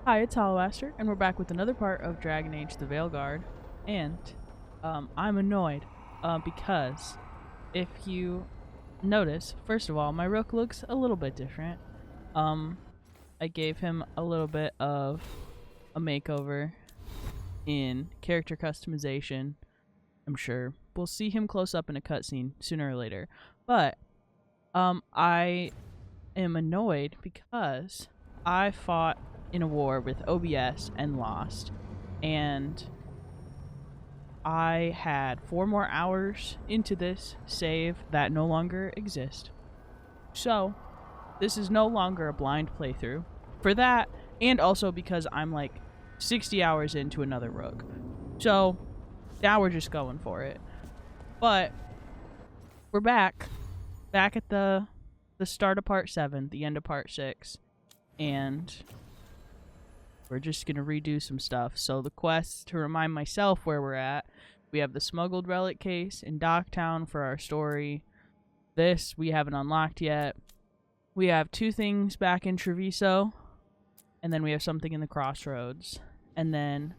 Hi, it's Hollowaster, and we're back with another part of Dragon Age the Veilguard. And, I'm annoyed, because if you notice, first of all, my Rook looks a little bit different. I gave him a little bit of a makeover in character customization. I'm sure we'll see him close up in a cutscene sooner or later. But, I am annoyed because I fought in a war with OBS and lost, and I had 4 more hours into this save that no longer exist. So this is no longer a blind playthrough for that, and also because I'm like 60 hours into another Rook. So now we're just going for it. But we're back at the start of part 7, the end of part 6, and we're just going to redo some stuff. So the quests, to remind myself where we're at, we have the smuggled relic case in Docktown for our story. This we haven't unlocked yet. We have 2 things back in Treviso, and then we have something in the Crossroads. And then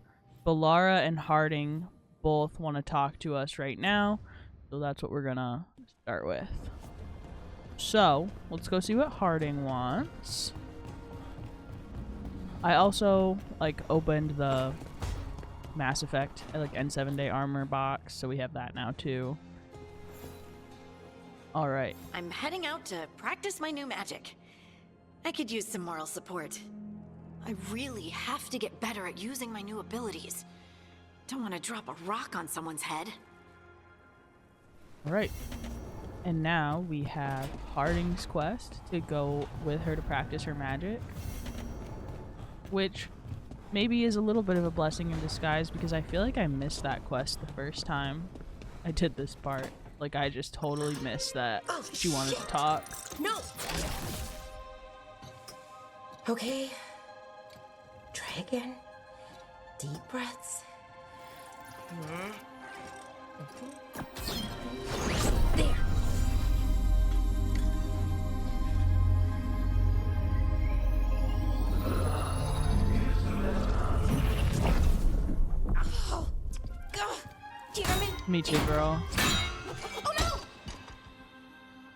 Bellara and Harding both want to talk to us right now, so that's what we're going to start with. So let's go see what Harding wants. I also opened the Mass Effect N7 Day armor box, so we have that now too. All right. I'm heading out to practice my new magic. I could use some moral support. I really have to get better at using my new abilities. Don't want to drop a rock on someone's head. All right. And now we have Harding's quest to go with her to practice her magic, which maybe is a little bit of a blessing in disguise because I feel like I missed that quest the first time I did this part. Like, I just totally missed that she wanted to talk. No! Okay. Try again. Deep breaths. There. Me too, girl. Oh no!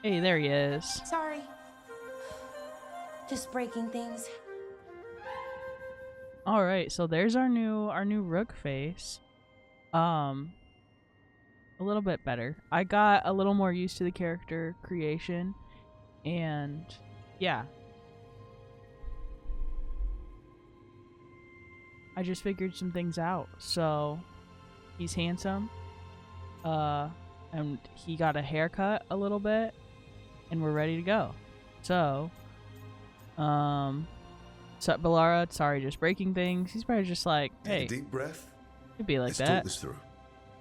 Hey, there he is. Sorry. Just breaking things. All right, so there's our new Rook face. A little bit better. I got a little more used to the character creation, and yeah. I just figured some things out. So he's handsome. And he got a haircut a little bit, and we're ready to go. So, Bellara, sorry, just breaking things. He's probably just like, hey, take a deep breath. It'd be like Let's that. talk this through.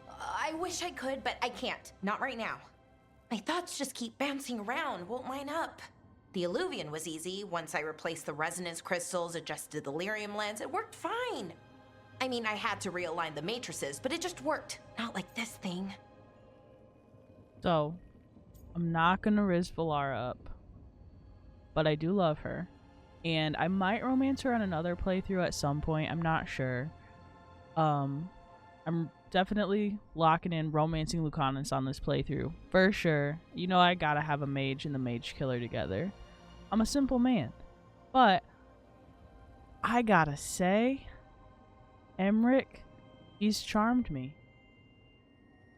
I wish I could, but I can't. Not right now. My thoughts just keep bouncing around, won't line up. The Illuvian was easy. Once I replaced the resonance crystals, adjusted the lyrium lens, it worked fine. I mean, I had to realign the matrices, but it just worked. Not like this thing. So, I'm not gonna riz Bellara up, but I do love her, and I might romance her on another playthrough at some point. I'm not sure. I'm definitely locking in romancing Lucanis on this playthrough for sure. You know, I gotta have a mage and the mage killer together. I'm a simple man, but I gotta say, Emmerich, he's charmed me.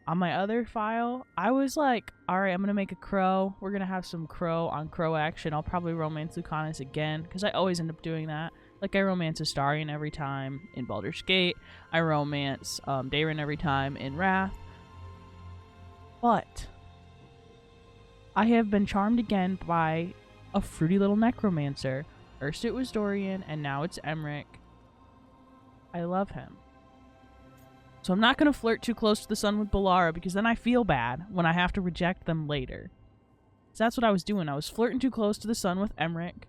On my other file, I was like, alright, I'm going to make a crow. We're going to have some crow on crow action. I'll probably romance Lucanis again, because I always end up doing that. Like, I romance Astarion every time in Baldur's Gate. I romance Daeron every time in Wrath. But I have been charmed again by a fruity little necromancer. First it was Dorian, and now it's Emmerich. I love him. So I'm not going to flirt too close to the sun with Bellara, because then I feel bad when I have to reject them later. So that's what I was doing. I was flirting too close to the sun with Emmerich.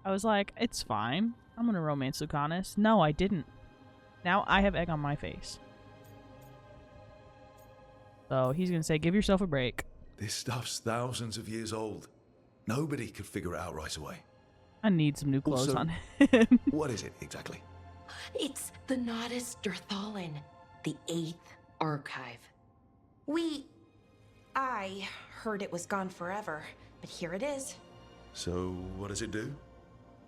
I was like, it's fine. I'm going to romance Lucanis. No, I didn't. Now I have egg on my face. So he's going to say, give yourself a break. This stuff's thousands of years old. Nobody could figure it out right away. I need some new clothes Also, on him. What is it exactly? It's the Nodus Derthalin, the 8th archive. I heard it was gone forever, but here it is. So, what does it do?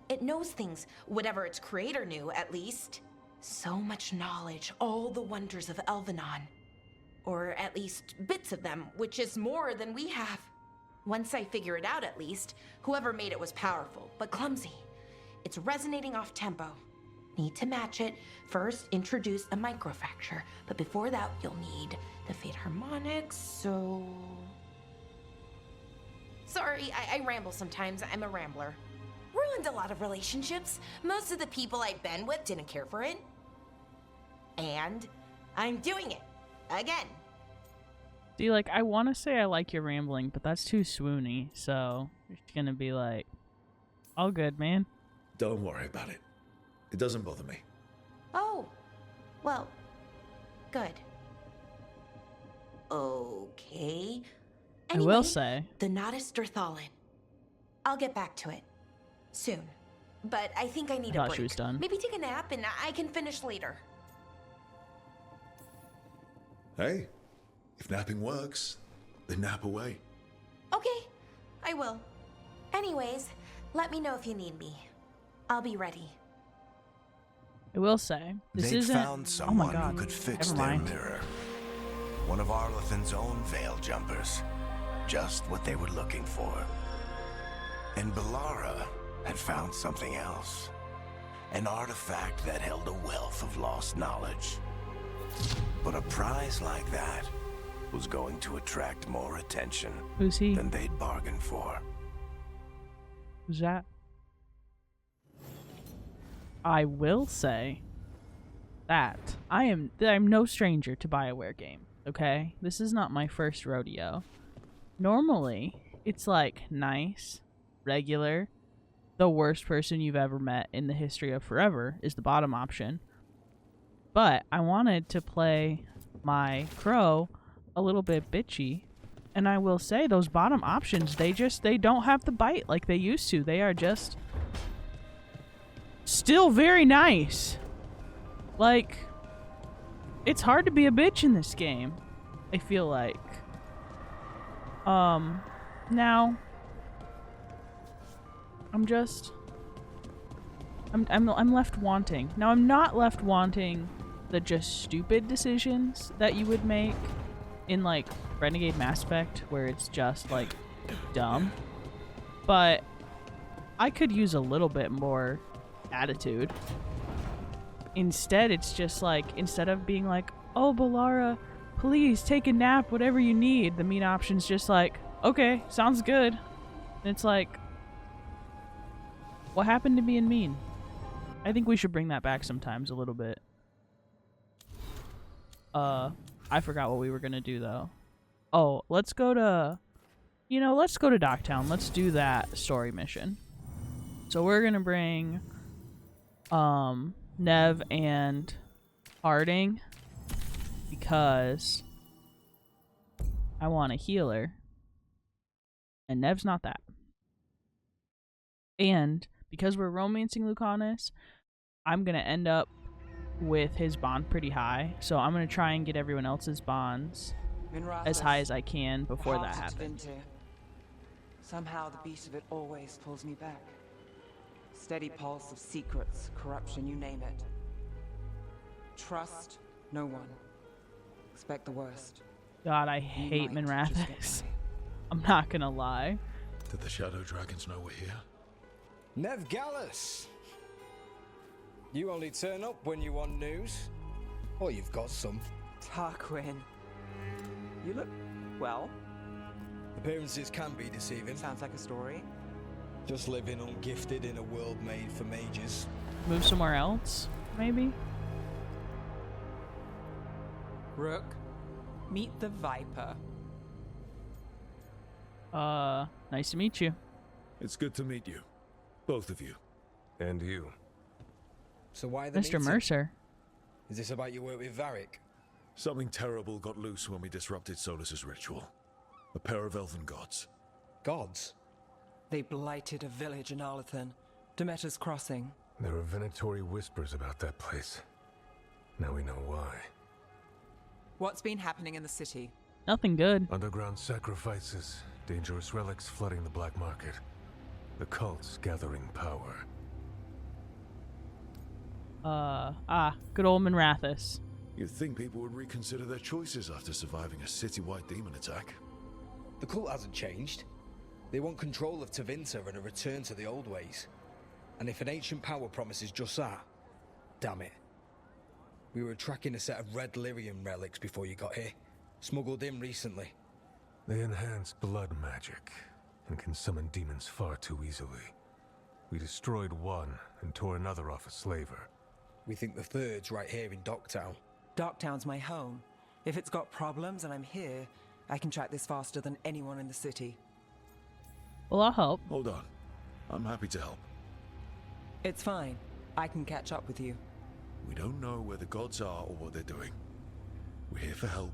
It knows things, whatever its creator knew, at least. So much knowledge, all the wonders of Elvenon. Or at least bits of them, which is more than we have. Once I figure it out, at least, whoever made it was powerful, but clumsy. It's resonating off tempo. Need to match it. First, introduce a microfracture, but before that, you'll need the Fate harmonics, so... Sorry, I ramble sometimes. I'm a rambler. Ruined a lot of relationships. Most of the people I've been with didn't care for it. And I'm doing it. Again. See, like, I want to say I like your rambling, but that's too swoony, so it's gonna be like, all good, man. Don't worry about it. It doesn't bother me. Oh, well, good. Okay. I will say. The Nodus Derthalin. I'll get back to it. Soon. But I think I need a thought break. she was done. Maybe take a nap and I can finish later. Hey, if napping works, then nap away. Okay, I will. Anyways, let me know if you need me. I'll be ready. I will say, this They'd isn't. found Oh someone my god. who could fix Never their mind. mirror. One of Arlethan's own veil jumpers. Just what they were looking for. And Bellara had found something else. An artifact that held a wealth of lost knowledge. But a prize like that was going to attract more attention Who's he? than they'd bargained for. Who's that? I will say that I'm no stranger to BioWare game, okay? This is not my first rodeo. Normally, it's like nice, regular, the worst person you've ever met in the history of forever is the bottom option. But I wanted to play my crow a little bit bitchy, and I will say those bottom options, they don't have the bite like they used to. They are just still very nice. Like, it's hard to be a bitch in this game, I feel like. Now I'm left wanting. Now I'm not left wanting the just stupid decisions that you would make in like Renegade Mass Effect where it's just like dumb. But I could use a little bit more attitude. Instead, it's just like, instead of being like, oh, Bellara, please take a nap, whatever you need, the mean option's just like, okay, sounds good. And it's like, what happened to being mean? I think we should bring that back sometimes a little bit. I forgot what we were gonna do though. Oh, let's go to Docktown. Let's do that story mission. So we're gonna bring Neve and Harding because I want a healer. And Nev's not that. And because we're romancing Lucanis, I'm going to end up with his bond pretty high. So I'm going to try and get everyone else's bonds as high as I can before that happens. Somehow the beat of it always pulls me back. Steady pulse of secrets, corruption, you name it. Trust no one. Expect the worst. God, I hate Minrathis. I'm not going to lie. Did the Shadow Dragons know we're here? Nev Gallus! You only turn up when you want news. Or you've got some. Tarquin. You look well. Appearances can be deceiving. Sounds like a story. Just living ungifted in a world made for mages. Move somewhere else, maybe? Rook, meet the Viper. Nice to meet you. It's good to meet you. Both of you. And you. So why the Mr. meeting? Mercer. Is this about your work with Varric? Something terrible got loose when we disrupted Solus's ritual. A pair of elven gods. Gods? They blighted a village in Arlethan. Demeter's Crossing. There are venatory whispers about that place. Now we know why. What's been happening in the city? Nothing good. Underground sacrifices, dangerous relics flooding the black market. The cults gathering power. Good old Minrathous. You'd think people would reconsider their choices after surviving a citywide demon attack. The cult hasn't changed. They want control of Tevinter and a return to the old ways. And if an ancient power promises just that, damn it. We were tracking a set of red lyrium relics before you got here. Smuggled in recently. They enhance blood magic and can summon demons far too easily. We destroyed one and tore another off a slaver. We think the third's right here in Docktown. Docktown's my home. If it's got problems and I'm here, I can track this faster than anyone in the city. Well, I'll help. Hold on. I'm happy to help. It's fine. I can catch up with you. We don't know where the gods are or what they're doing. We're here for help.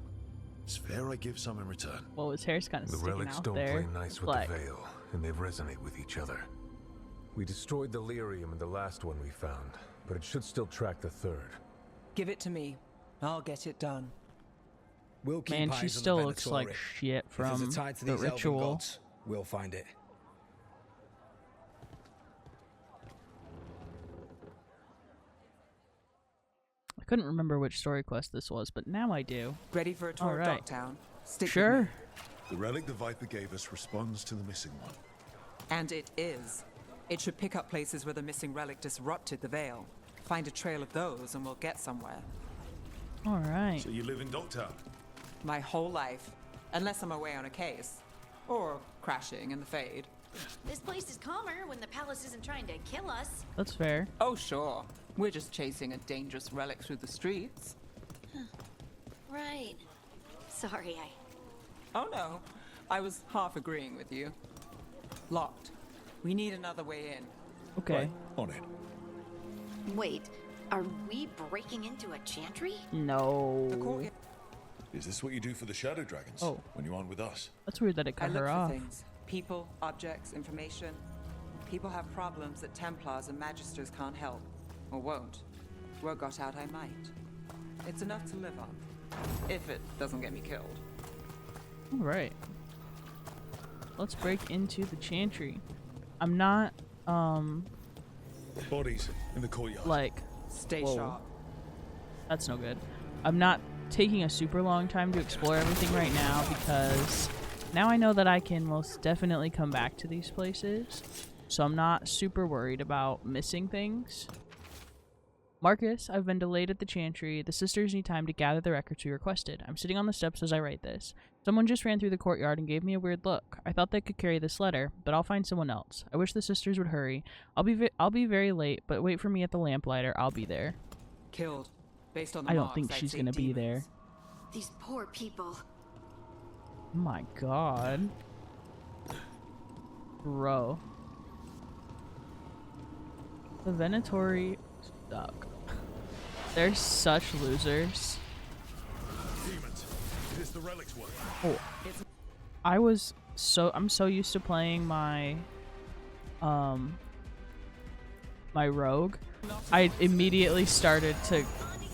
It's fair I give some in return. Well, his hair's kind of The sticking relics out don't there. play nice with But the Veil, and they resonate with each other. We destroyed the lyrium in the last one we found, but it should still track the third. Give it to me. I'll get it done. We'll keep man, eyes she on the still looks like Venatori. shit If there's from a tie to the these elven ritual. gods, we'll find it. I couldn't remember which story quest this was, but now I do. Ready for a tour All of right. Docktown? Stick with Sure. me. The relic the Viper gave us responds to the missing one. And it is. It should pick up places where the missing relic disrupted the Veil. Find a trail of those and we'll get somewhere. All right. So you live in Dogtown? My whole life. Unless I'm away on a case. Or crashing in the Fade. This place is calmer when the palace isn't trying to kill us. That's fair. Oh, sure. We're just chasing a dangerous relic through the streets. Right. Sorry, Oh no. I was half agreeing with you. Locked. We need another way in. Okay. Right, on it. Wait, are we breaking into a chantry? No. The courtyard. Is this what you do for the Shadow Dragons? Oh. When you aren't with us? That's weird that it I cut look her for off. things. People, objects, information. People have problems that Templars and Magisters can't help. Or won't. Word got out I might. It's enough to live on. If it doesn't get me killed. All right. Let's break into the chantry. I'm not, Bodies in the courtyard. like, Stay Whoa. sharp. that's no good. I'm not taking a super long time to explore everything right now because now I know that I can most definitely come back to these places. So I'm not super worried about missing things. Marcus, I've been delayed at the chantry. The sisters need time to gather the records we requested. I'm sitting on the steps as I write this. Someone just ran through the courtyard and gave me a weird look. I thought they could carry this letter, but I'll find someone else. I wish the sisters would hurry. I'll be very late, but wait for me at the lamplighter. I'll be there. Killed. Based on the I don't marks, think I'd she's say gonna be there. demons. These poor people. Oh my god. Bro. The Venatori suck. They're such losers. Demons. It is the relic's work. Oh. I'm so used to playing my my rogue. I immediately started to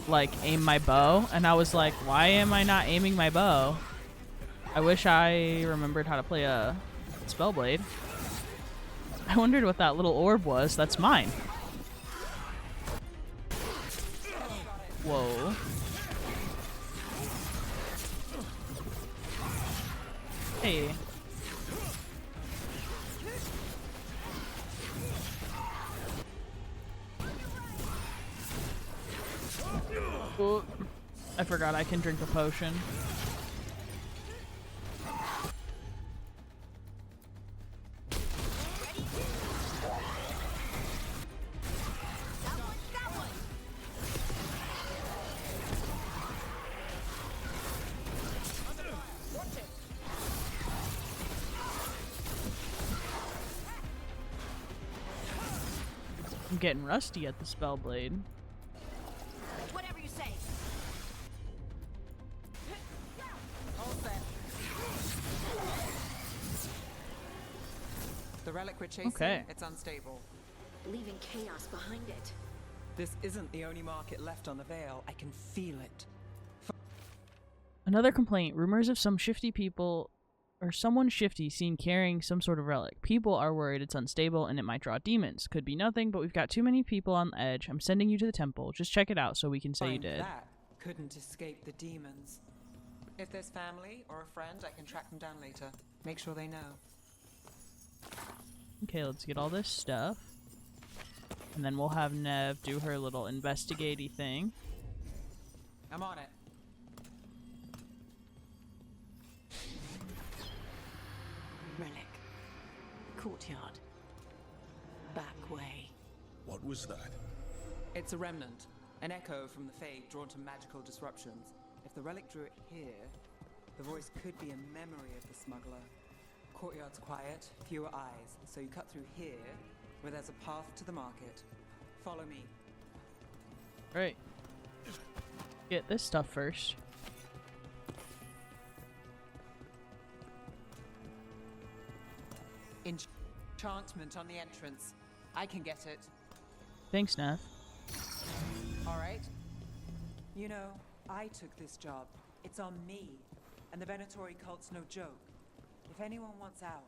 like aim my bow and I was like, why am I not aiming my bow? I wish I remembered how to play a spellblade. I wondered what that little orb was. That's mine. Whoa. Hey. Oh, I forgot I can drink a potion. I'm getting rusty at the spellblade. Whatever you say. The relic we're chasing, Okay. it's unstable. leaving chaos behind it. This isn't the only market left on the Veil. I can feel it. Another complaint. Rumors of some shifty people or someone shifty seen carrying some sort of relic. People are worried it's unstable and it might draw demons. Could be nothing, but we've got too many people on the edge. I'm sending you to the temple. Just check it out so we can say you Find did. That couldn't escape the demons. If there's family or a friend, I can track them down later. Make sure they know. Okay, let's get all this stuff. And then we'll have Neve do her little investigatey thing. I'm on it. Relic. Courtyard. Back way. What was that? It's a remnant. An echo from the Fade drawn to magical disruptions. If the relic drew it here, the voice could be a memory of the smuggler. Courtyard's quiet, fewer eyes, so you cut through here, where there's a path to the market. Follow me. Right. Get this stuff first. Enchantment on the entrance. I can get it. Thanks, Neve. All right. You know, I took this job. It's on me. And the Venatori cult's no joke. If anyone wants out...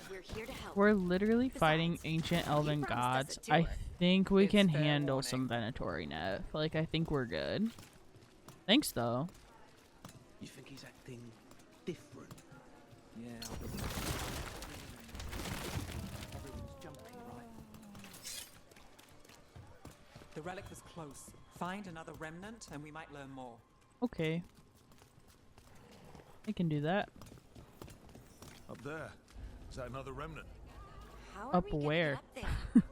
We're here to help. We're literally Besides, fighting ancient elven you promised gods. us a I tour. think we It's can fair handle warning. some Venatori, Neve. Like, I think we're good. Thanks, though. You think he's acting different? Yeah. Everyone's jumping, right? The relic was close. Find another remnant and we might learn more. Okay. I can do that. Up there. Is that another remnant? How are Up we getting where? up there?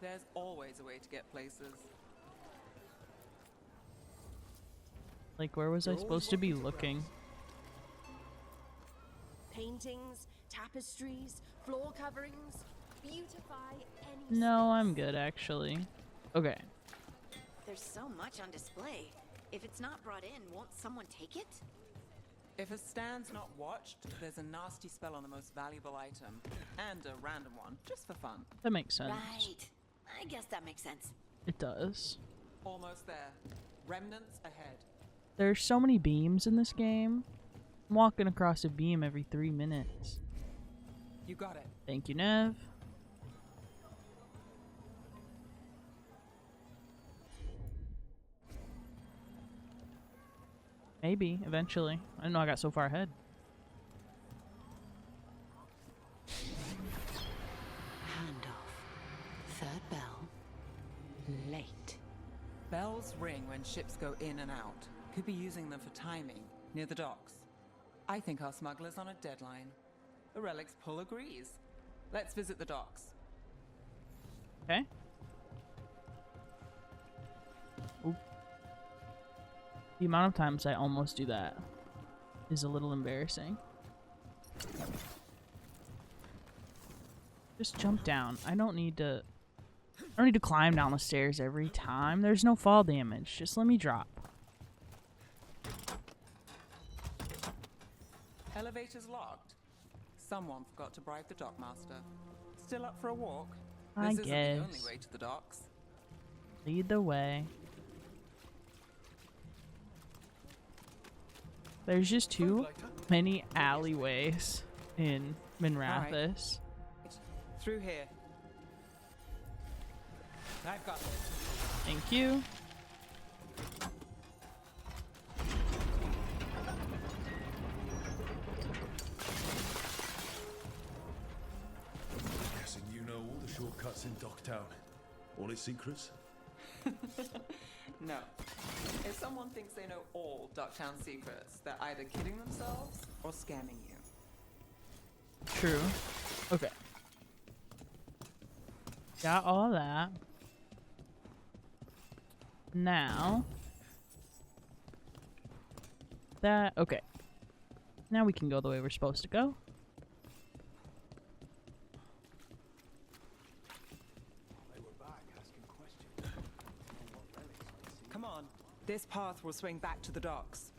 There's always a way to get places. Like, where was I supposed to be looking? Paintings, tapestries, floor coverings, beautify any No, I'm space. good, actually. Okay. There's so much on display. If it's not brought in, won't someone take it? If a stand's not watched, there's a nasty spell on the most valuable item. And a random one, just for fun. That makes sense. Right. I guess that makes sense. It does. Almost there. Remnants ahead. There's so many beams in this game. I'm walking across a beam every 3 minutes. You got it. Thank you, Neve. Maybe, eventually. I didn't know I got so far ahead. Handoff. Third bell. Late. Bells ring when ships go in and out. Could be using them for timing, near the docks. I think our smuggler's on a deadline. The relic's pull agrees. Let's visit the docks. Okay. Oop. The amount of times I almost do that is a little embarrassing. Just jump down. I don't need to climb down the stairs every time. There's no fall damage. Just let me drop. Elevator's locked. Someone forgot to bribe the dockmaster. Still up for a walk? I This isn't the only guess. way to the docks. Lead the way. There's just too many alleyways in Minrathous. Through here. I've got this. Thank you. Guessing you know all the shortcuts in Docktown. All its secrets? No. If someone thinks they know all Ducktown secrets, they're either kidding themselves or scamming you. True. Okay. Got all that. Now. That. Okay. Now we can go the way we're supposed to go. Come on. This path will swing back to the docks.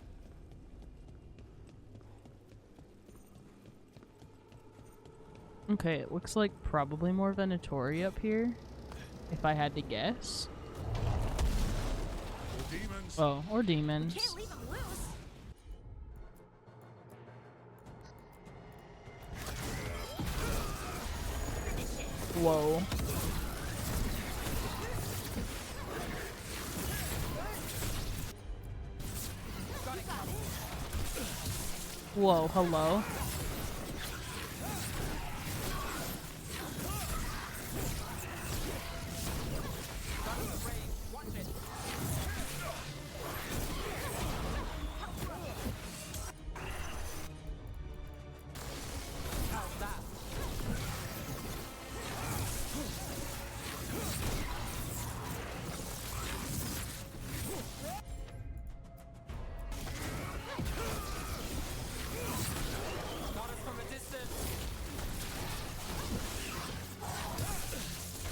Okay, it looks like probably more Venatori up here. if I had to guess. Or demons. Oh, or demons. Can't leave him loose. Whoa. Whoa, hello.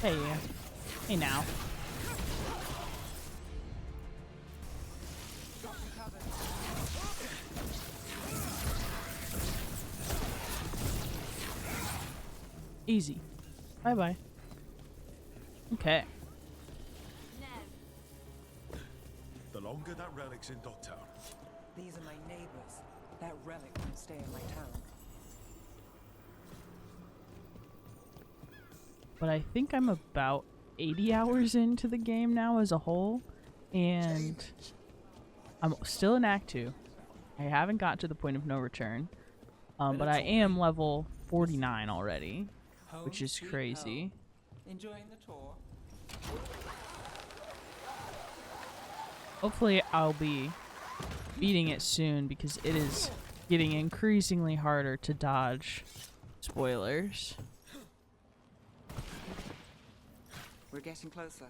Hey, hey now. Easy. Bye bye. Okay. The longer that relic's in Dogtown, These are my neighbors. That relic can stay in my town. But I think I'm about 80 hours into the game now as a whole, and I'm still in Act 2. I haven't got to the point of no return, but I am level 49 already, which is crazy. Enjoying the tour? Hopefully I'll be beating it soon because it is getting increasingly harder to dodge spoilers. We're getting closer.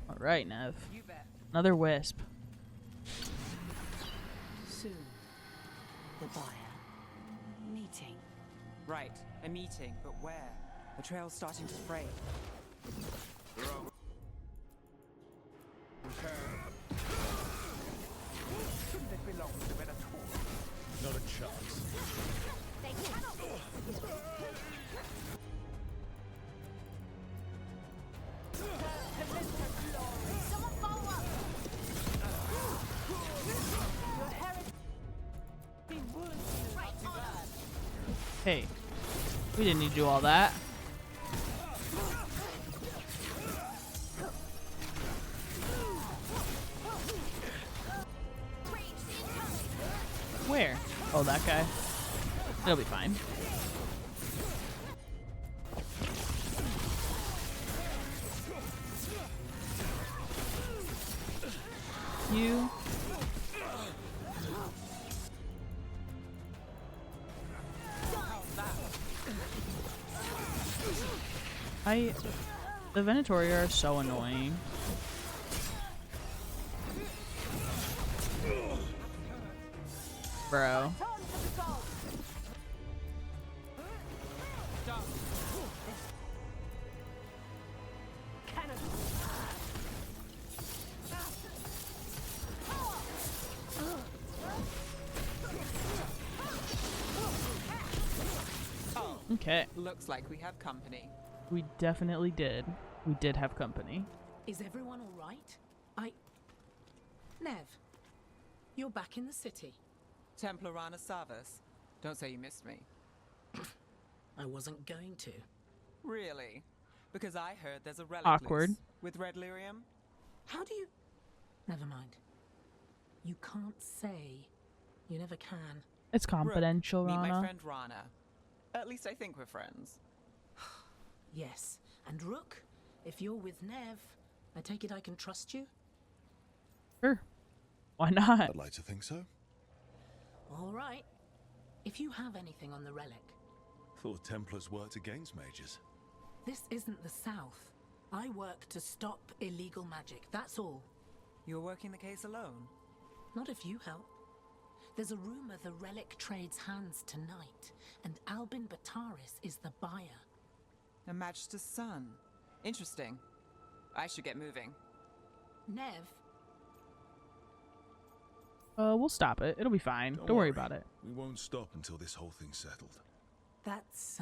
Alright, Nev. You bet. Another wisp. Soon. The buyer. Meeting. Right, a meeting, but where? The trail's starting to spray. Shouldn't it belong to them at all? not a chance. They cannot. Someone follow up. Your heritage. Right on us. Hey, we didn't need to do all that. Where? Oh, that guy. It'll be fine. You. The Venatori are so annoying. Bro. Okay. Looks like we have company. We definitely did. We did have company. Is everyone all right? Nev, you're back in the city. Templar Rana Savas. Don't say you missed me. I wasn't going to. Really? Because I heard there's a relic Awkward. loose with red lyrium. How do you... Never mind. You can't say. You never can. It's confidential, Rook, meet my Rana. friend Rana. At least I think we're friends. Yes. And Rook, if you're with Nev, I take it I can trust you? Sure. Why not? I'd like to think so. All right. If you have anything on the relic, Thought Templars worked against mages. this isn't the South. I work to stop illegal magic, that's all. You're working the case alone? Not if you help. There's a rumor the relic trades hands tonight, and Albin Bataris is the buyer. A Magister's son. Interesting. I should get moving. Nev, We'll stop it. It'll be fine. Don't worry about it. We won't stop until this whole thing's settled. that's,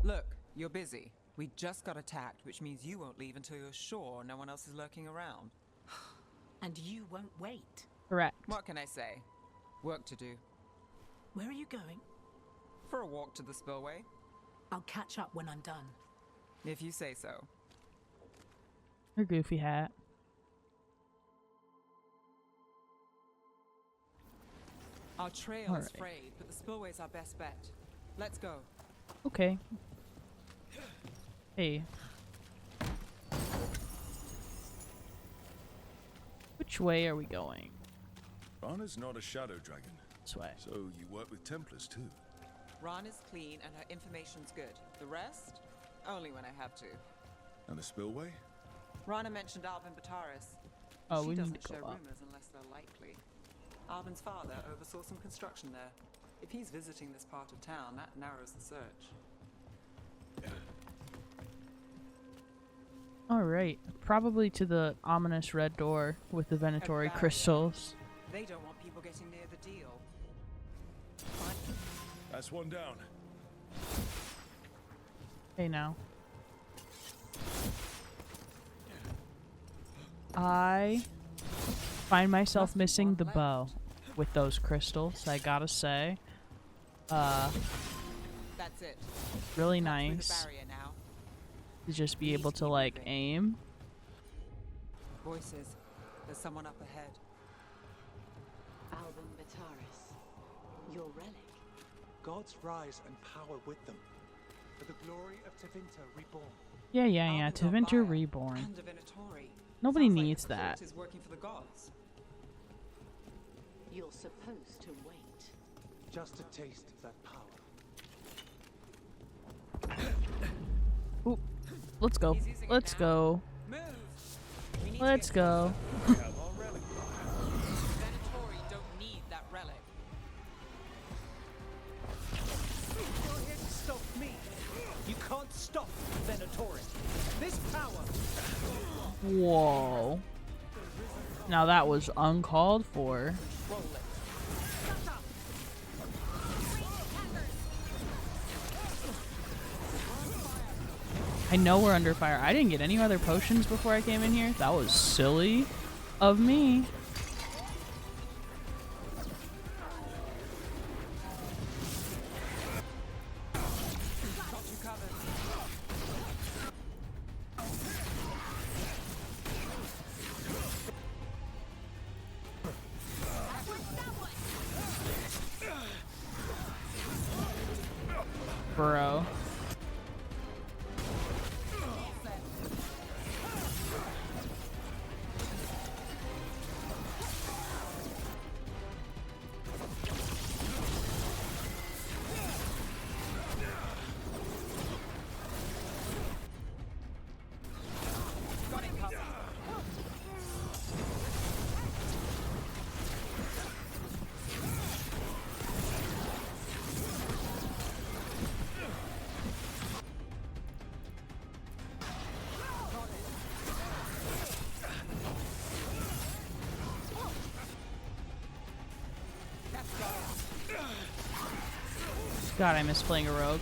Look, you're busy. We just got attacked, which means you won't leave until you're sure no one else is lurking around. And you won't wait. Correct. What can I say? Work to do. Where are you going? For a walk to the spillway, I'll catch up when I'm done. if you say so. Her goofy hat. Our trail is frayed, but the spillway's our best bet. Let's go. Okay. Hey. Which way are we going? Rana's not a shadow dragon. This way. So you work with Templars too? Rana's clean and her information's good. The rest? Only when I have to. And the spillway? Rana mentioned Alvin Bataris. Oh, She we doesn't need to share go up. rumors unless they're likely. Alvin's father oversaw some construction there. If he's visiting this part of town, that narrows the search. Alright. Probably to the ominous red door with the Venatori crystals. They don't want people getting near the deal. That's one down. Hey now. I find myself missing the bow with those crystals, I gotta say. That's it. Really Cut through the nice barrier now. to just be able to like aim. Voices. There's someone up ahead. Alvin Bataris, your relic. Gods rise and power with them, for the glory of Tevinter reborn. Yeah, Alvin's our Tevinter buyer Reborn. and a Venatori. Nobody Sounds like needs the that. cult is working for the gods. You're supposed to wait. Just a taste of that power. Oop. Let's go. Let's go. Move! We need Let's to go. We have our relic. Venatori don't need that relic. You're here to stop me. You can't stop Venatori. This power. Whoa. Now that was uncalled for. Roll it. I know we're under fire. I didn't get any other potions before I came in here. That was silly of me. Got you covered. Bro. Got it covered. God, I miss playing a rogue.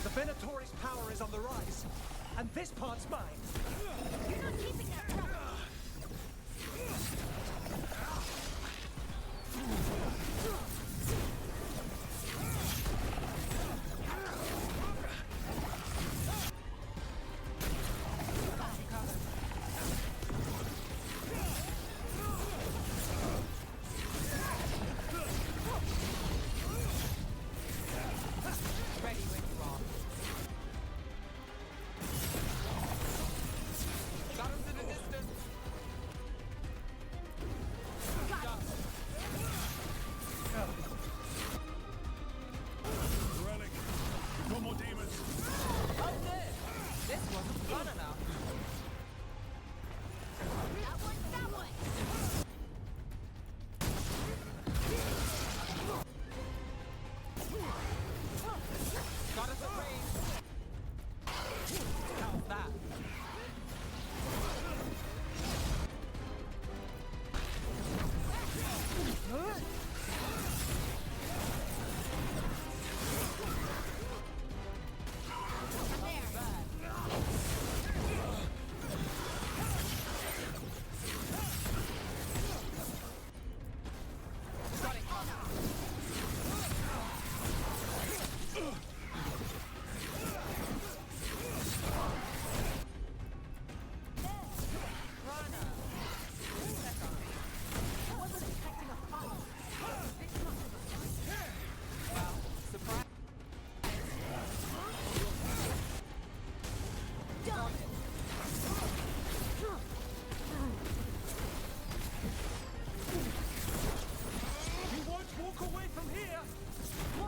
The Venatori's power is on the rise, and this part's mine. You're not keeping that from me. Ready when you are. Got him to the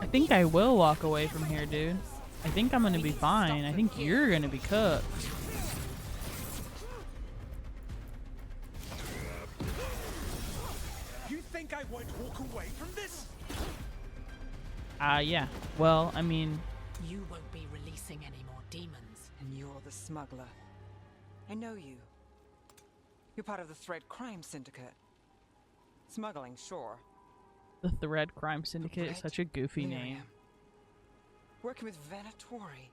I think I will walk away from here, dude. I think I'm gonna be fine. I think you're gonna be cooked. You think I won't walk away from this? Yeah. Well, I mean... You won't be releasing any more demons. And you're the smuggler. I know you. You're part of the Thread Crime Syndicate. Smuggling, sure. The Thread Crime Syndicate is such a goofy name. Working with Venatori.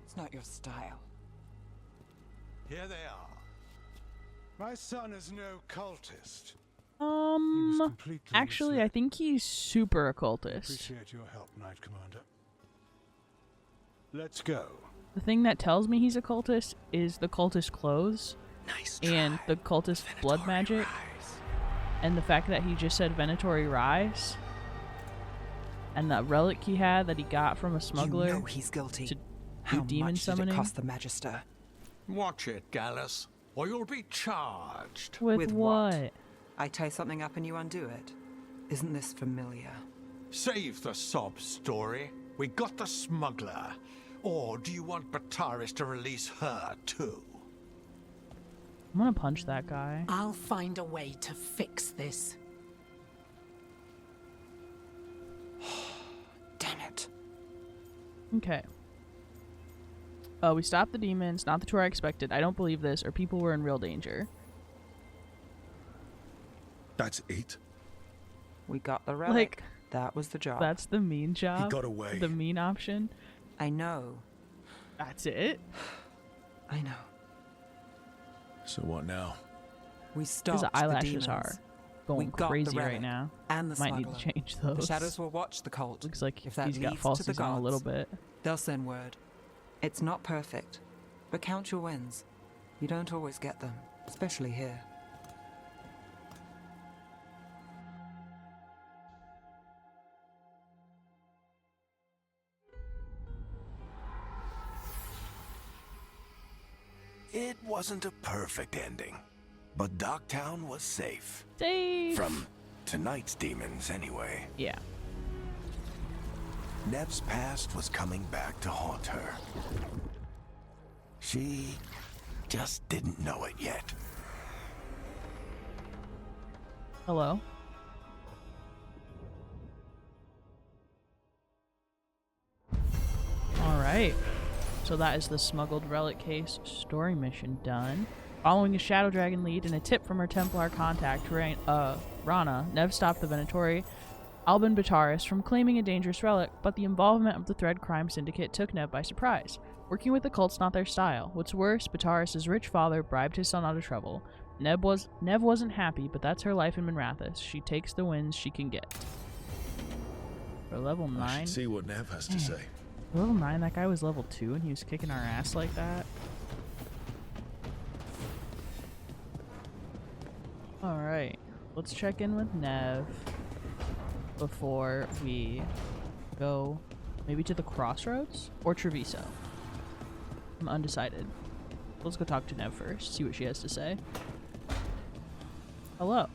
It's not your style. Here they are. My son is no cultist. Actually, I think he's super occultist. Appreciate your help, Knight Commander. Let's go. The thing that tells me he's a cultist is the cultist clothes and the cultist blood magic, and the fact that he just said Venatori Rise, and that relic he had that he got from a smuggler. You know he's guilty. To How do demon much summoning. did it cost the Magister? Watch it, Gallus, or you'll be charged. With what? I tie something up and you undo it. Isn't this familiar? Save the sob story. We got the smuggler. Or do you want Bataris to release her too? I'm gonna punch that guy. I'll find a way to fix this. Damn it. Okay. We stopped the demons, not the tour I expected. I don't believe this, or people were in real danger. That's it? We got the relic. Like, that was the job. That's the mean job. He got away. The mean option. I know. That's it? I know. So what now? We stopped His the eyelashes demons. are We going got crazy the right relic now. and the Might need smuggler. to change those. The shadows will watch the cult. Looks like if that he's got leads to the falsies on a little gods, bit. They'll send word. It's not perfect, but count your wins. You don't always get them, especially here. It wasn't a perfect ending, but Docktown was safe. Safe! From tonight's demons, anyway. Yeah. Neve's past was coming back to haunt her. She just didn't know it yet. Hello? Alright. So that is the smuggled relic case story mission done. Following a Shadow Dragon lead and a tip from her Templar contact, Rana, Neve stopped the Venatori, Albin Bataris, from claiming a dangerous relic, but the involvement of the Thread Crime Syndicate took Neve by surprise. Working with the cult's not their style. What's worse, Bataris' rich father bribed his son out of trouble. Neve wasn't happy, but that's her life in Minrathous. She takes the wins she can get. For level 9. I should see what Neve has to say. Level 9, that guy was level 2 and he was kicking our ass like that. Alright, let's check in with Neve before we go maybe to the crossroads or Treviso. I'm undecided. Let's go talk to Neve first, see what she has to say. Hello.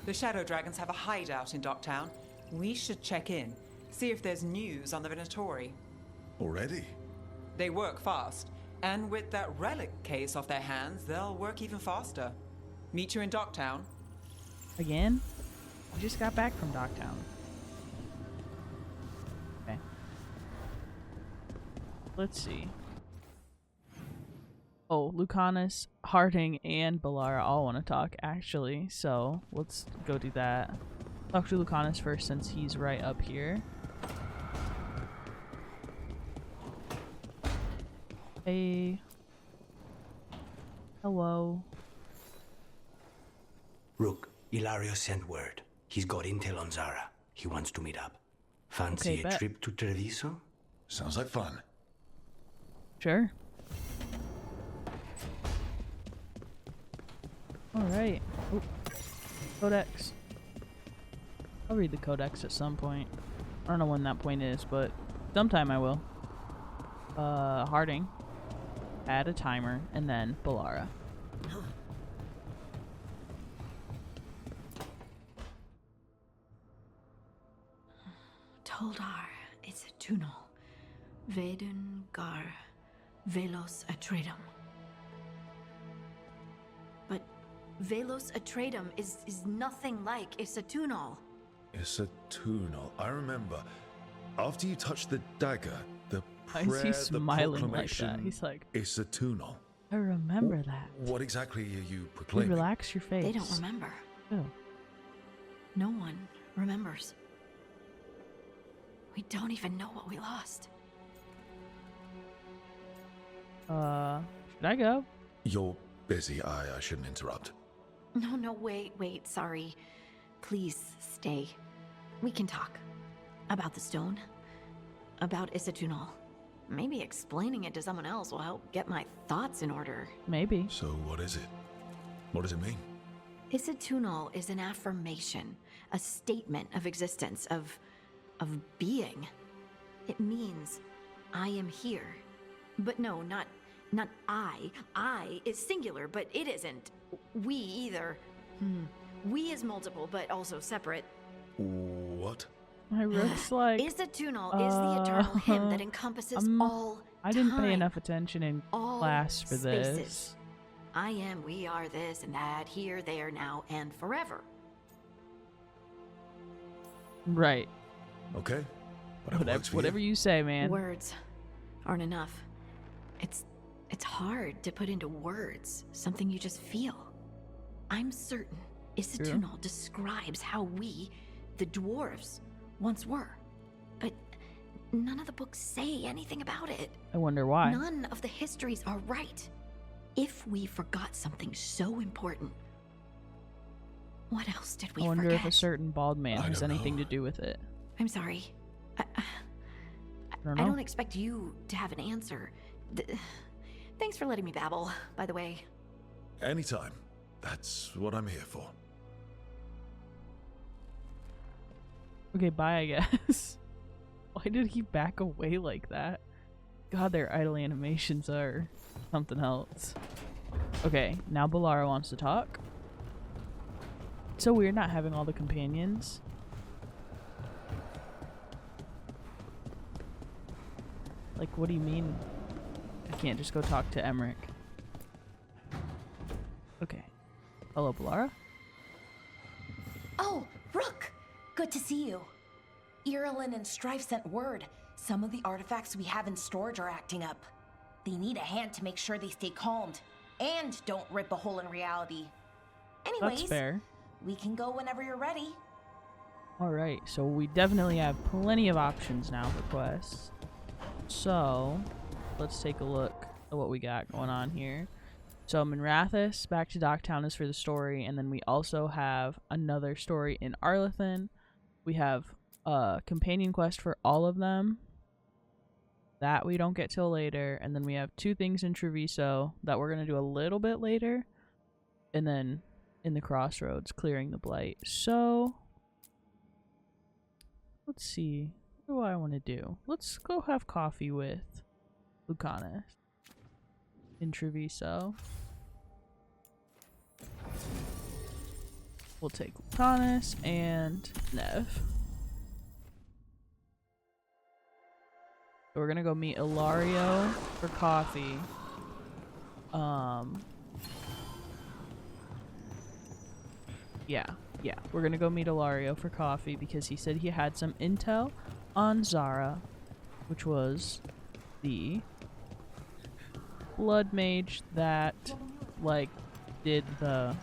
The Shadow Dragons have a hideout in Docktown. We should check in, see if there's news on the Venatori. Already? They work fast, and with that relic case off their hands, they'll work even faster. Meet you in Docktown. Again? We just got back from Docktown. Okay. Let's see. Oh, Lucanis, Harding, and Bellara all want to talk, actually. So, let's go do that. Talk to Lucanis first, since he's right up here. Hey. Hello. Rook, Ilario sent word. He's got intel on Zara. He wants to meet up. Fancy Okay, a bet. trip to Treviso? Sounds like fun. Sure. Alright. Oh. Codex. I'll read the codex at some point. I don't know when that point is, but sometime I will. Harding. Add a timer, and then Bellara. Holdar, it's a tunnel. Veilguard, velos atredum. But velos atredum is nothing like Isatunal. Isatunal. I remember. After you touched the dagger, the Why prayer, is he the smiling like proclamation, that? He's like, Isatunal. I remember that. What exactly are you You proclaiming? relax your face. They don't remember. Oh. No one remembers. We don't even know what we lost. Should I go? You're busy. I shouldn't interrupt. No, wait, sorry. Please stay. We can talk. About the stone. About Isatunal. Maybe explaining it to someone else will help get my thoughts in order. Maybe. So what is it? What does it mean? Isatunal is an affirmation, a statement of existence, of being. It means I am here. But no, not I. I is singular, but it isn't. We either. We is multiple, but also separate. What? My wrist's like... Isatunal is the eternal hymn that encompasses all I didn't time, pay enough attention in all class for spaces. this. I am, we are, this and that, here, there, now, and forever. Okay. Right. Works for Whatever you say, man. Words aren't enough. It's hard to put into words something you just feel. I'm certain Isatunal describes how we, the dwarves, once were. But none of the books say anything about it. I wonder why. None of the histories are right. If we forgot something so important, what else did we I wonder forget? if a certain bald man I has don't anything know. to do with it. I'm sorry. I don't expect you to have an answer. Thanks for letting me babble, by the way. Anytime. That's what I'm here for. Okay, bye, I guess. Why did he back away like that? God, their idle animations are something else. Okay, now Bellara wants to talk. It's so weird not having all the companions. Like, what do you mean? I can't just go talk to Emmerich. Okay. Hello, Bellara? Oh, Rook! Good to see you. Irilyn and Strife sent word. Some of the artifacts we have in storage are acting up. They need a hand to make sure they stay calmed. And don't rip a hole in reality. Anyways, That's fair. we can go whenever you're ready. Alright, so we definitely have plenty of options now for quests. So, let's take a look at what we got going on here. So, Minrathous, back to Docktown is for the story, and then we also have another story in Arlathan. We have a companion quest for all of them. That we don't get till later, and then we have 2 things in Treviso that we're going to do a little bit later. And then in the Crossroads, clearing the Blight. So, let's see. What do I want to do? Let's go have coffee with Lucanis in Treviso. We'll take Lucanis and Neve. So we're gonna go meet Ilario for coffee. Yeah, we're gonna go meet Ilario for coffee because he said he had some intel on Zara, which was the blood mage that, like, did the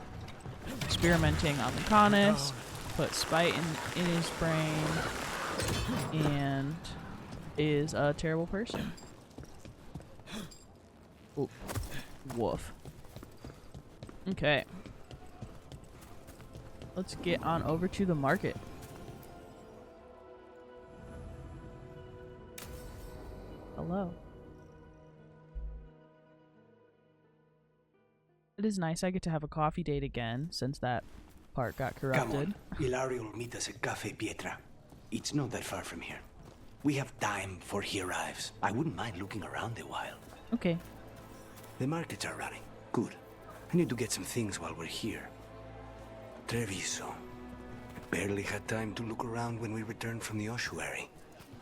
experimenting on Lucanis, put spite in his brain, and is a terrible person. Oh, woof. Okay. Let's get on over to the market. Hello. It is nice I get to have a coffee date again since that part got corrupted. Come on, Ilario will meet us at Cafe Pietra. It's not that far from here. We have time before he arrives. I wouldn't mind looking around a while. Okay. The markets are running. Good. I need to get some things while we're here. Treviso. I barely had time to look around when we returned from the ossuary.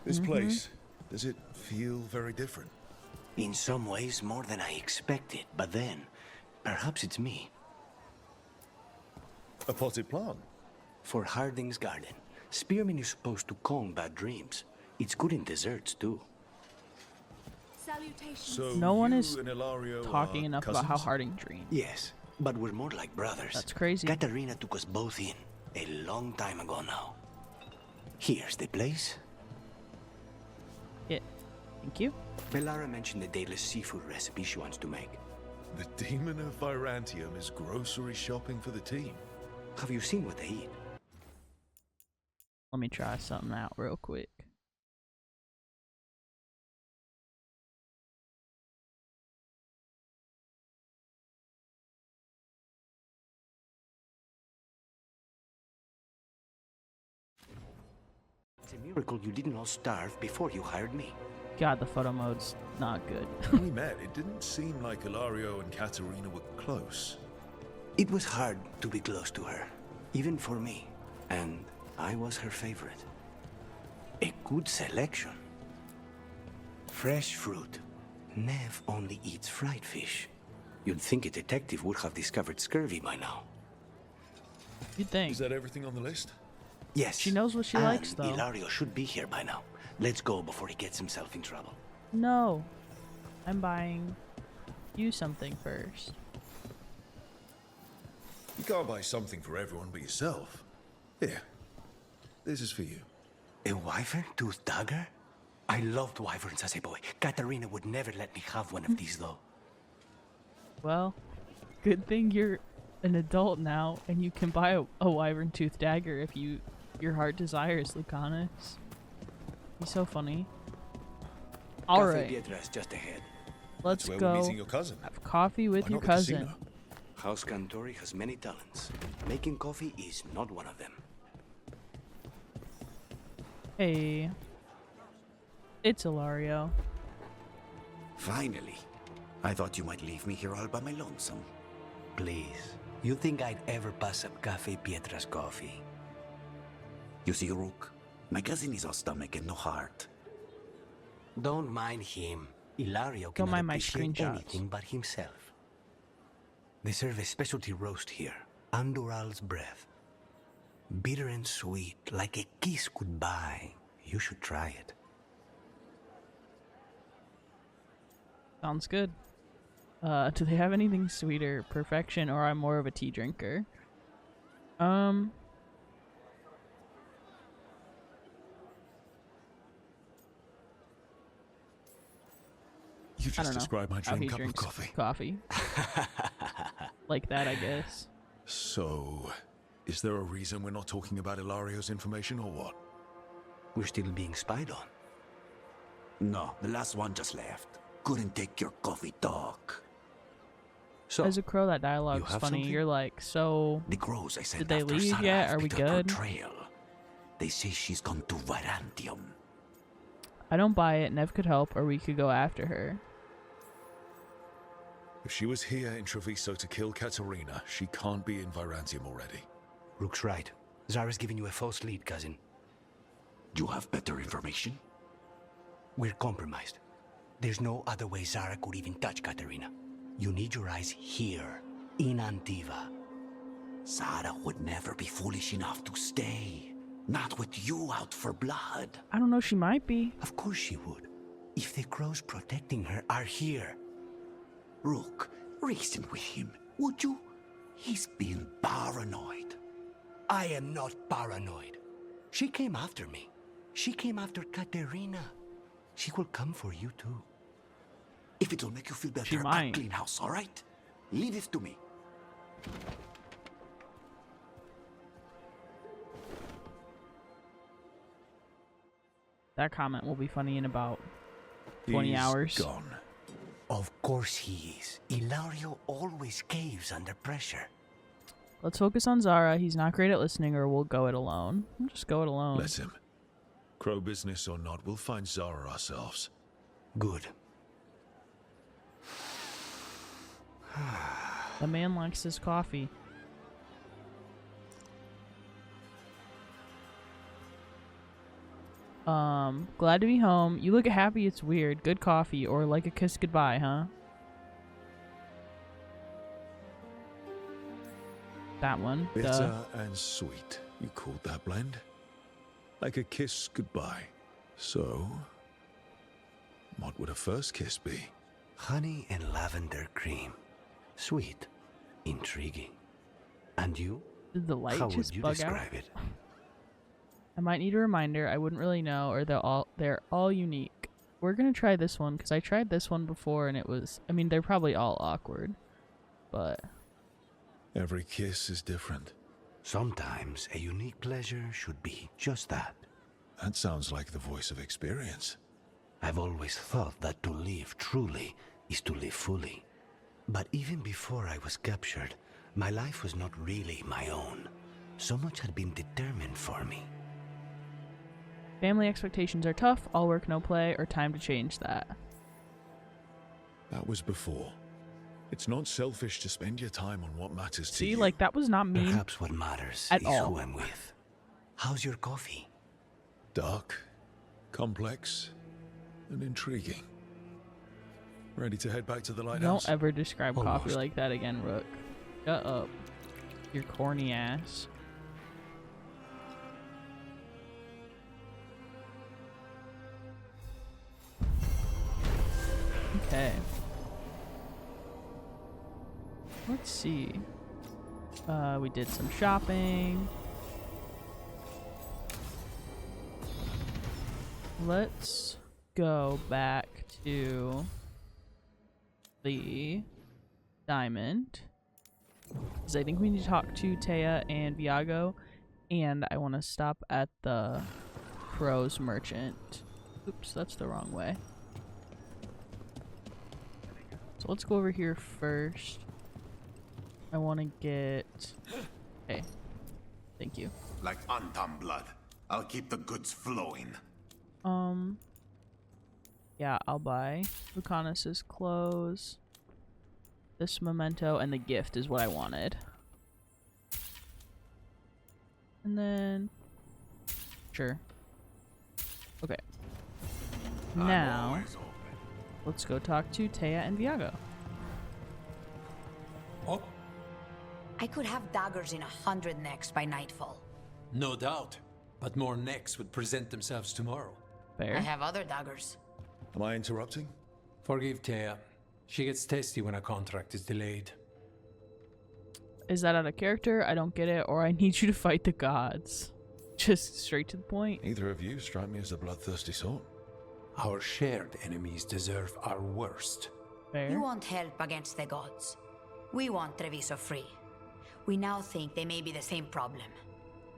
This place, does it feel very different? In some ways, more than I expected. But then, perhaps it's me. A potted plant? For Harding's garden. Spearmint is supposed to calm bad dreams. It's good in desserts, too. Salutations. So No one you is and Ilario talking are enough cousins? about how Harding dreamed. Yes, but we're more like brothers. That's crazy. Katarina took us both in, a long time ago now. Here's the place. Yeah. Thank you. Bellara mentioned the daily seafood recipe she wants to make. The demon of Virantium is grocery shopping for the team. Have you seen what they eat? Let me try something out real quick. It's a miracle you didn't all starve before you hired me. God, the photo mode's not good. When we met, it didn't seem like Ilario and Katerina were close. It was hard to be close to her, even for me. And I was her favorite. A good selection. Fresh fruit. Neve only eats fried fish. You'd think a detective would have discovered scurvy by now. You'd think. Is that everything on the list? Yes. She knows what she likes, though. Ilario should be here by now. Let's go before he gets himself in trouble. No. I'm buying you something first. You can't buy something for everyone but yourself. Here. This is for you. A wyvern tooth dagger? I loved wyverns as a boy. Katarina would never let me have one of these, though. Well, good thing you're an adult now and you can buy a wyvern tooth dagger if your heart desires, Lucanis. He's so funny. Alright. Pietra's just ahead. Let's That's where go we're meeting your cousin. have coffee with Why your not the cousin. casino? House Cantori has many talents. Making coffee is not one of them. Hey. It's Ilario. Finally. I thought you might leave me here all by my lonesome. Please. You think I'd ever pass up Cafe Pietra's coffee? You see, Rook, my cousin is all stomach and no heart. Don't mind him. Ilario Don't cannot mind my appreciate screenshots. anything but himself. They serve a specialty roast here, Andoral's breath. Bitter and sweet, like a kiss goodbye. You should try it. Sounds good. Do they have anything sweeter? Perfection, or I'm more of a tea drinker. You I just don't know described my how dream he cup of drinks coffee. Like that, I guess. So, is there a reason we're not talking about Ilario's information or what? We're still being spied on. No, the last one just left. Couldn't take your coffee talk. So, As a crow, that dialogue's have funny. something? You're like, so The crows I sent did they after leave Sarah yet? have Are we picked up her good? trail. They say she's gone to Virantium. I don't buy it. Nev could help, or we could go after her. If she was here in Treviso to kill Katerina, she can't be in Virantium already. Rook's right. Zara's giving you a false lead, cousin. You have better information? We're compromised. There's no other way Zara could even touch Katerina. You need your eyes here, in Antiva. Zara would never be foolish enough to stay. Not with you out for blood. I don't know. She might be. Of course she would. If the crows protecting her are here. Rook, reason with him, would you? He's being paranoid. I am not paranoid. She came after me. She came after Katerina. She will come for you too. If it'll make you feel She better, I'll might. clean house, all right? Leave it to me. That comment will be funny in about 20 He's hours. Gone. Of course he is. Ilario always caves under pressure. Let's focus on Zara. He's not great at listening, or we'll go it alone. We'll just go it alone. Let him. Crow business or not, we'll find Zara ourselves. Good. The man likes his coffee. Glad to be home. You look happy, it's weird. Good coffee, or like a kiss goodbye, huh? That one. Bitter Duh. and sweet. You called that blend? Like a kiss goodbye. So, what would a first kiss be? Honey and lavender cream. Sweet. Intriguing. And you? Did the light How just would you bug describe out? it? I might need a reminder. I wouldn't really know, or they're all unique. We're gonna try this one because I tried this one before and it was. I mean, they're probably all awkward, but Every kiss is different. Sometimes a unique pleasure should be just that. That sounds like the voice of experience. I've always thought that to live truly is to live fully. But even before I was captured, my life was not really my own. So much had been determined for me. family expectations are tough. All work, no play, or time to change that. That was before. It's not selfish to spend your time on what matters to you. See, like that was not mean. Perhaps what matters at is all. who I'm with. How's your coffee? Dark, complex, and intriguing. Ready to head back to the lighthouse? Don't ever describe coffee Almost. like that again, Rook. Shut up. Your corny ass. Okay. Let's see. We did some shopping. Let's go back to the diamond. Because I think we need to talk to Taya and Viago. And I want to stop at the Crow's Merchant. Oops, that's the wrong way. So let's go over here first. I want to get... Okay. Thank you. Like Antam blood. I'll keep the goods flowing. Yeah, I'll buy Lucanis's clothes. This memento and the gift is what I wanted. And then... Sure. Okay. Now, let's go talk to Taya and Viago. Oh, I could have daggers in 100 necks by nightfall. no doubt. But more necks would present themselves tomorrow. Fair. I have other daggers. Am I interrupting? Forgive Taya. She gets testy when a contract is delayed. Is that out of character? I don't get it. Or I need you to fight the gods. Just straight to the point. Neither of you strike me as the bloodthirsty sort. Our shared enemies deserve our worst. Fair. You want help against the gods. We want Treviso free. We now think they may be the same problem.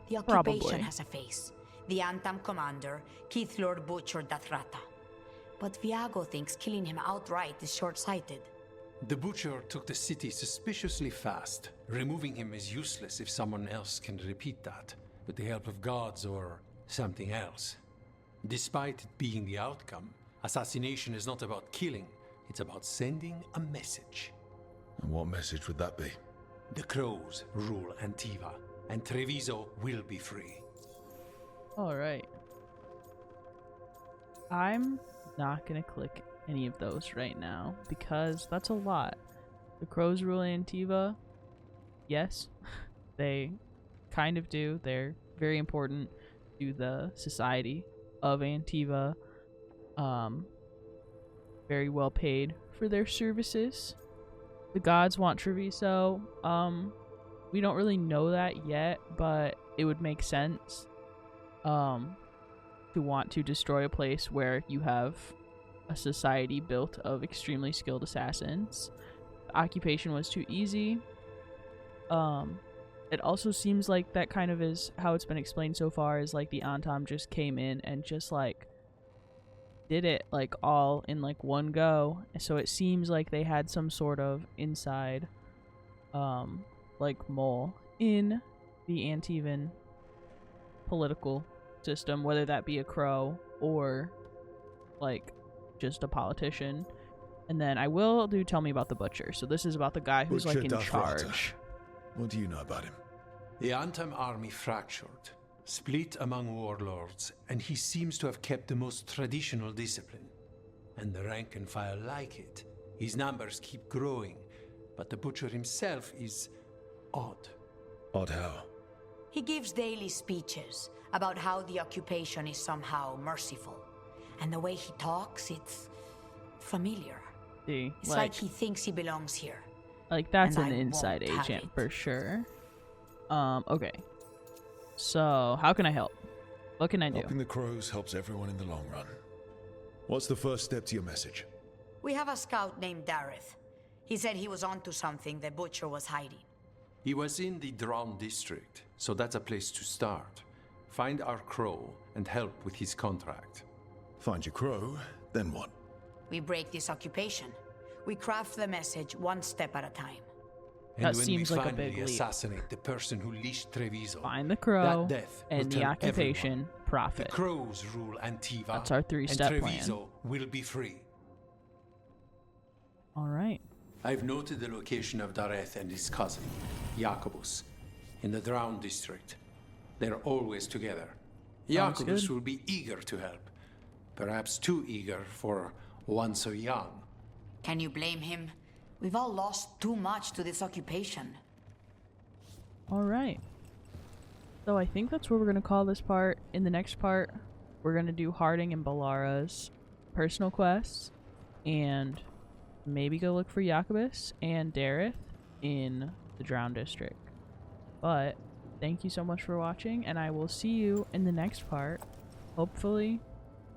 The occupation Probably. has a face. The Antam commander, Keith Lord butchered Dathrata. But Viago thinks killing him outright is short-sighted. The Butcher took the city suspiciously fast. Removing him is useless if someone else can repeat that, with the help of gods or something else. Despite it being the outcome, assassination is not about killing, it's about sending a message. And what message would that be? The Crows rule Antiva, and Treviso will be free. Alright. I'm not gonna click any of those right now because that's a lot. The Crows rule Antiva. Yes, they kind of do. They're very important to the society of Antiva. Very well paid for their services. The gods want Treviso. We don't really know that yet, but it would make sense to want to destroy a place where you have a society built of extremely skilled assassins. The occupation was too easy. It also seems like that kind of is how it's been explained so far, is like the Antam just came in and just like did it like all in like one go. So it seems like they had some sort of inside like mole in the Antivan political system, whether that be a crow or like just a politician. And then I will do Tell Me About the Butcher. So this is about the guy who's Butcher like in Dathrata. charge. What do you know about him? The Antam army fractured. Split among warlords, and he seems to have kept the most traditional discipline. And the rank and file like it. His numbers keep growing, but the Butcher himself is odd. Odd how? He gives daily speeches about how the occupation is somehow merciful. And the way he talks, it's familiar. See, It's like he thinks he belongs here. Like, that's And an I inside won't have agent it. for sure. Okay. So, how can I help? What can I do? Helping the crows helps everyone in the long run. What's the first step to your message? We have a scout named Dareth. He said he was onto something the Butcher was hiding. He was in the Drown district, so that's a place to start. Find our crow and help with his contract. Find your crow, then what? We break this occupation. We craft the message one step at a time. And That when seems we like a finally big leap. assassinate the person who leashed Treviso, Find the crow that death and will the tell occupation everyone. profit. The crows rule Antiva. That's our three-step and plan. Treviso will be free. All right. I've noted the location of Dareth and his cousin, Jacobus, in the Drown district. They're always together. Sounds Jacobus good. will be eager to help. Perhaps too eager for one so young. Can you blame him? We've all lost too much to this occupation. All right. So I think that's what we're going to call this part. In the next part, we're going to do Harding and Bellara's personal quests and maybe go look for Jacobus and Dareth in the Drown District. But thank you so much for watching, and I will see you in the next part. Hopefully,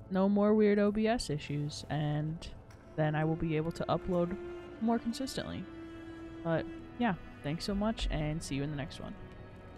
no more weird OBS issues, and then I will be able to upload more consistently. But yeah, thanks so much, and see you in the next one.